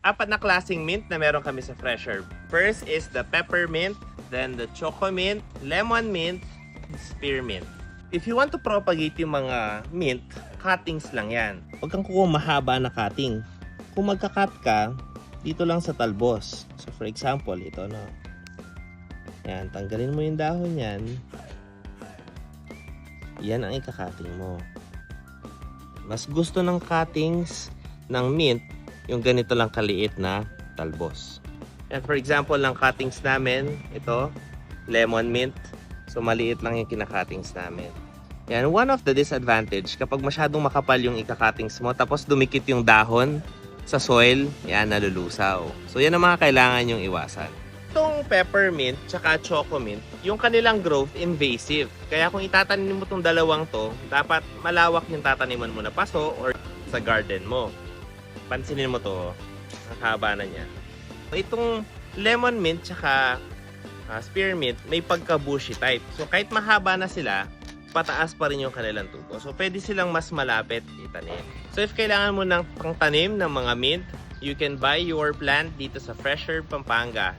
apat na klaseng mint na meron kami sa Fresh Herb. First is the peppermint, then the choco mint, lemon mint, spearmint. If you want to propagate yung mga mint, cuttings lang yan. Huwag kang kukuha mahaba na cutting. Kung magka-cut ka, dito lang sa talbos. So for example, ito no. Yan, tanggalin mo yung dahon yan. Yan ang ika-cutting mo. Mas gusto ng cuttings ng mint yung ganito lang kaliit na talbos. And for example, ng cuttings namin, ito, lemon mint. So maliit lang yung kinakattings namin. Yan, one of the disadvantage, kapag masyadong makapal yung ika-cuttings mo, tapos dumikit yung dahon sa soil, yan, nalulusaw. So yan ang mga kailangan yung iwasan. Itong peppermint tsaka choco mint, yung kanilang growth invasive. Kaya kung itatanim mo itong dalawang to, dapat malawak yung tataniman mo na paso or sa garden mo. Pansinin mo to, ang haba na niya. Itong lemon mint tsaka spearmint, may pagka-bushy type. So kahit mahaba na sila, pataas pa rin yung kanilang tubo. So pwede silang mas malapit itanim. So if kailangan mo ng pangtanim ng mga mint, you can buy your plant dito sa Fresh Herb, Pampanga.